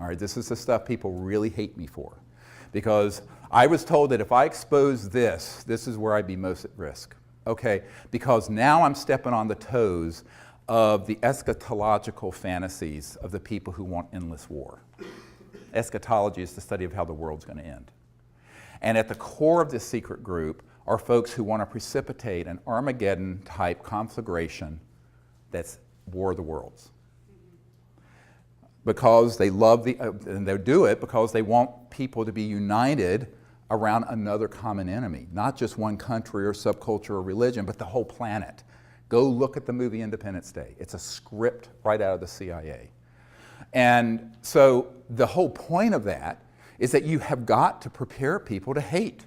All right, this is the stuff people really hate me for. Because I was told that if I expose this, this is where I'd be most at risk. Okay, because now I'm stepping on the toes of the eschatological fantasies of the people who want endless war. Eschatology is the study of how the world's going to end. And at the core of this secret group are folks who want to precipitate an Armageddon-type conflagration that's War of the Worlds. Because they love and they do it because they want people to be united around another common enemy, not just one country or subculture or religion, but the whole planet. Go look at the movie Independence Day. It's a script right out of the CIA. And so the whole point of that is that you have got to prepare people to hate.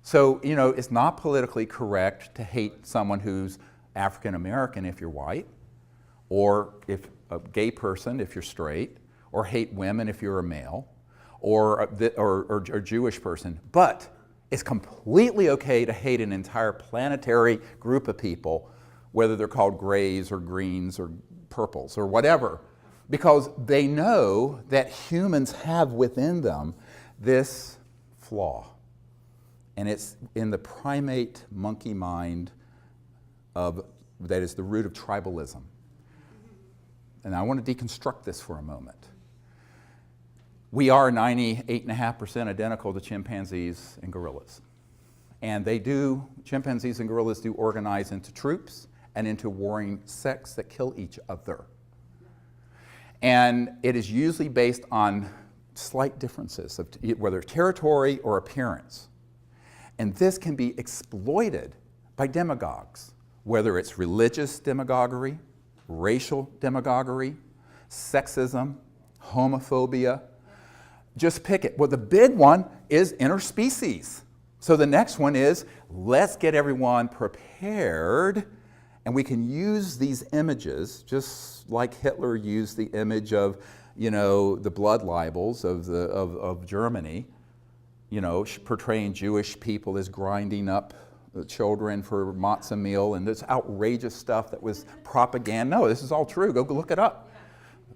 So, you know, it's not politically correct to hate someone who's African American if you're white, or if a gay person if you're straight, or hate women if you're a male, or a Jewish person. But it's completely okay to hate an entire planetary group of people, whether they're called grays or greens or purples or whatever, because they know that humans have within them this flaw. And it's in the primate monkey mind that is the root of tribalism. And I want to deconstruct this for a moment. We are 98.5% identical to chimpanzees and gorillas. And chimpanzees and gorillas do organize into troops and into warring sects that kill each other. And it is usually based on slight differences of whether territory or appearance. And this can be exploited by demagogues, whether it's religious demagoguery, racial demagoguery, sexism, homophobia. Just pick it. Well, the big one is interspecies. So the next one is, let's get everyone prepared, and we can use these images, just like Hitler used the image of, you know, the blood libels of Germany, you know, portraying Jewish people as grinding up children for matzah meal, and this outrageous stuff that was propaganda. No, this is all true. Go look it up.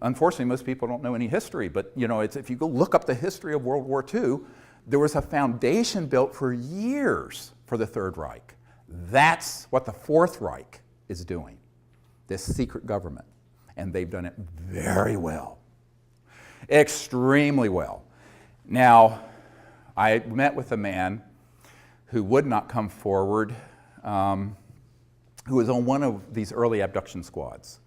Unfortunately, most people don't know any history, but you know, if you go look up the history of World War II, there was a foundation built for years for the Third Reich. That's what the Fourth Reich is doing, this secret government. And they've done it very well, extremely well. Now, I met with a man who would not come forward, who was on one of these early abduction squads.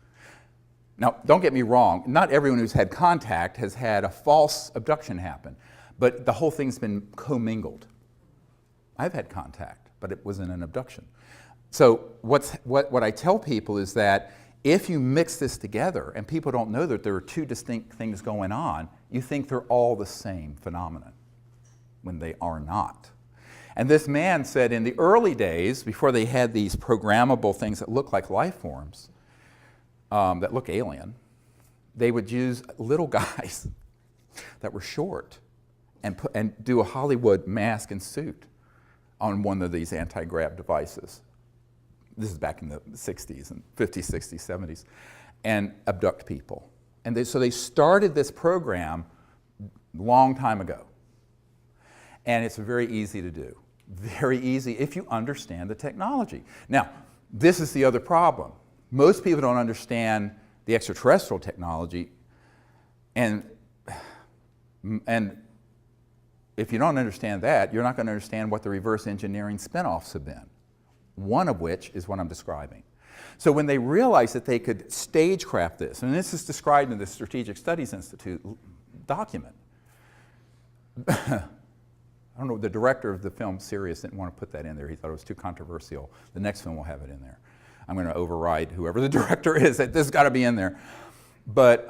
Now, don't get me wrong, not everyone who's had contact has had a false abduction happen, but the whole thing's been commingled. I've had contact, but it wasn't an abduction. So what I tell people is that if you mix this together and people don't know that there are two distinct things going on, you think they're all the same phenomenon, when they are not. And this man said in the early days, before they had these programmable things that look like life forms, that look alien, they would use little guys that were short and do a Hollywood mask and suit on one of these anti-grav devices. This is back in the 60s and 50s, 60s, 70s, and abduct people. And so they started this program a long time ago. And it's very easy to do. Very easy if you understand the technology. Now, this is the other problem. Most people don't understand the extraterrestrial technology, and if you don't understand that, you're not going to understand what the reverse engineering spin-offs have been, one of which is what I'm describing. So when they realized that they could stagecraft this, and this is described in the Strategic Studies Institute document. I don't know, the director of the film Sirius didn't want to put that in there. He thought it was too controversial. The next film will have it in there. I'm going to override whoever the director is. This has got to be in there. But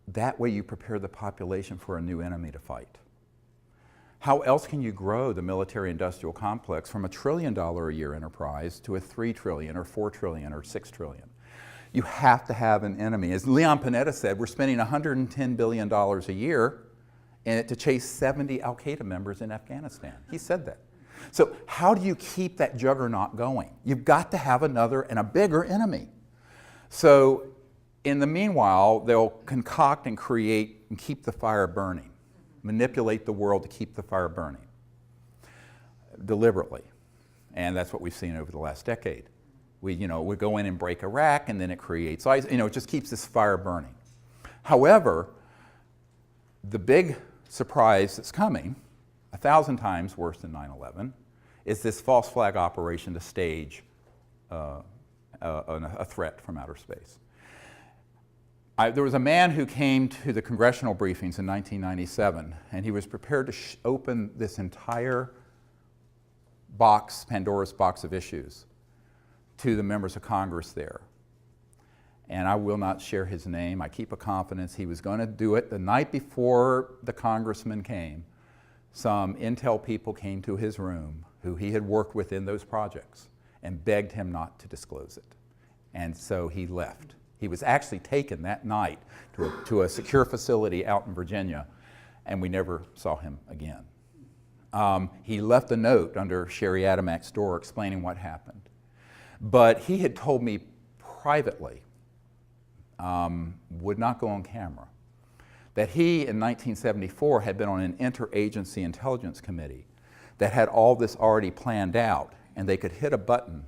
that way you prepare the population for a new enemy to fight. How else can you grow the military-industrial complex from $1 trillion a year enterprise to a $3 trillion or $4 trillion or $6 trillion? You have to have an enemy. As Leon Panetta said, we're spending $110 billion a year to chase 70 Al-Qaeda members in Afghanistan. He said that. So how do you keep that juggernaut going? You've got to have another and a bigger enemy. So In the meanwhile, they'll concoct and create and keep the fire burning, manipulate the world to keep the fire burning deliberately. And that's what we've seen over the last decade. We go in and break Iraq, and then it creates ice. It just keeps this fire burning. However, the big surprise that's coming, 1,000 times worse than 9/11, is this false flag operation to stage a threat from outer space. There was a man who came to the congressional briefings in 1997, and he was prepared to open this entire box, Pandora's box of issues, to the members of Congress there. And I will not share his name. I keep a confidence he was going to do it. The night before the congressman came, some intel people came to his room who he had worked with in those projects and begged him not to disclose it. And so he left. He was actually taken that night to a secure facility out in Virginia, and we never saw him again. He left a note under Sherry Adamak's door explaining what happened. But he had told me privately, would not go on camera, that he in 1974 had been on an interagency intelligence committee that had all this already planned out, and they could hit a button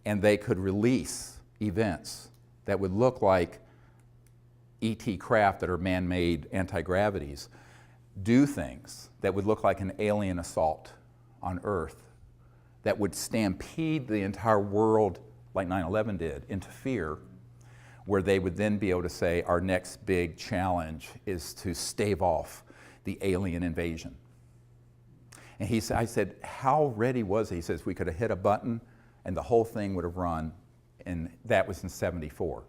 and they could release events that would look like ET craft that are man-made anti-gravities, do things that would look like an alien assault on Earth that would stampede the entire world like 9/11 did into fear, where they would then be able to say our next big challenge is to stave off the alien invasion. And I said, how ready was he? He says, we could have hit a button and the whole thing would have run, and that was in '74.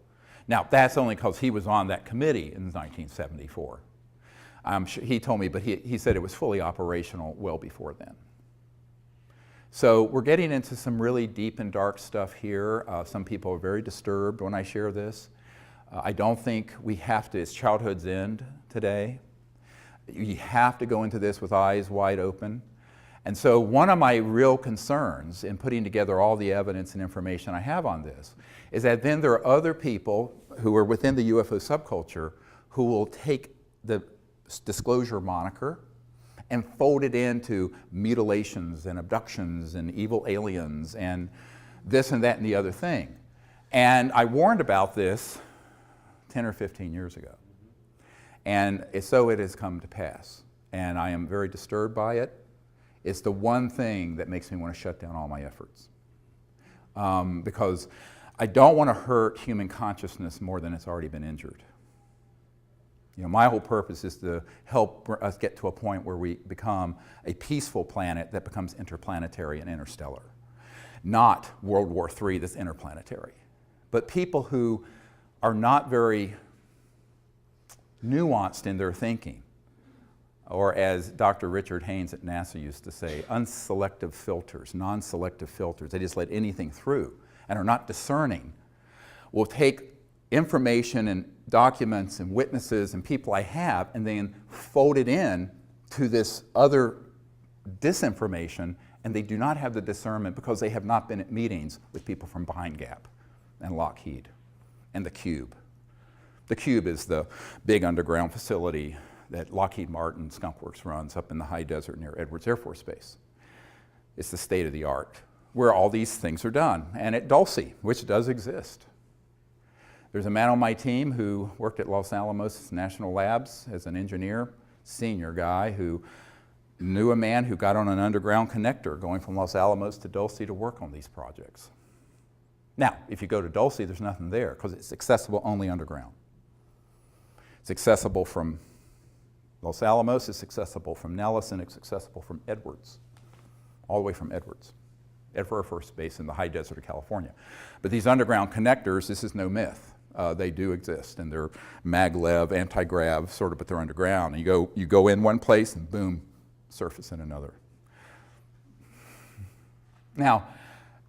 Now, that's only because he was on that committee in 1974. He told me, but he said it was fully operational well before then. So we're getting into some really deep and dark stuff here. Some people are very disturbed when I share this. I don't think we have to, it's childhood's end today. You have to go into this with eyes wide open. And so one of my real concerns in putting together all the evidence and information I have on this is that then there are other people who are within the UFO subculture who will take the disclosure moniker and fold it into mutilations and abductions and evil aliens and this and that and the other thing. And I warned about this 10 or 15 years ago. And so it has come to pass. And I am very disturbed by it. It's the one thing that makes me want to shut down all my efforts. Because I don't want to hurt human consciousness more than it's already been injured. My whole purpose is to help us get to a point where we become a peaceful planet that becomes interplanetary and interstellar. Not World War III that's interplanetary. But people who are not very nuanced in their thinking, or as Dr. Richard Haynes at NASA used to say, unselective filters, non-selective filters. They just let anything through and are not discerning, will take information and documents and witnesses and people I have and then fold it in to this other disinformation, and they do not have the discernment because they have not been at meetings with people from Pine Gap and Lockheed and the Cube. The Cube is the big underground facility that Lockheed Martin Skunk Works runs up in the high desert near Edwards Air Force Base. It's the state of the art where all these things are done. And at Dulce, which does exist. There's a man on my team who worked at Los Alamos National Labs as an engineer, senior guy, who knew a man who got on an underground connector going from Los Alamos to Dulce to work on these projects. Now, if you go to Dulce, there's nothing there because it's accessible only underground. It's accessible from Los Alamos, it's accessible from Nellis, and it's accessible from Edwards, all the way from Edwards, Air Force Base in the high desert of California. But these underground connectors, this is no myth. They do exist, and they're maglev, anti-grav, sort of, but they're underground. And you go in one place, and boom, surface in another. Now,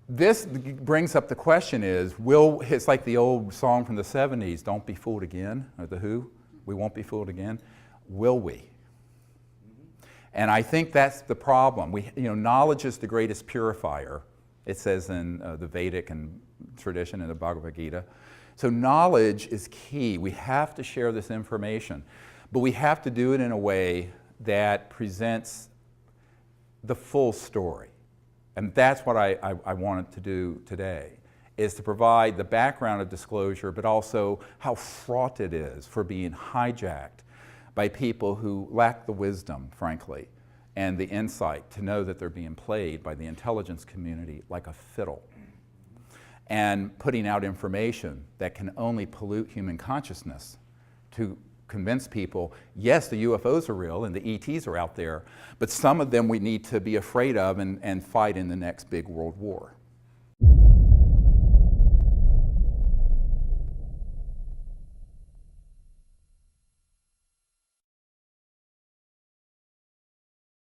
this brings up the question is, it's like the old song from the 70s, Don't Be Fooled Again, or The Who, we won't be fooled again. Will we? And I think that's the problem. Knowledge is the greatest purifier. It says in the Vedic and tradition in the Bhagavad Gita. So knowledge is key. We have to share this information, but we have to do it in a way that presents the full story. And that's what I wanted to do today, is to provide the background of disclosure, but also how fraught it is for being hijacked by people who lack the wisdom, frankly, and the insight to know that they're being played by the intelligence community like a fiddle, and putting out information that can only pollute human consciousness to convince people, yes, the UFOs are real and the ETs are out there, but some of them we need to be afraid of and fight in the next big world war.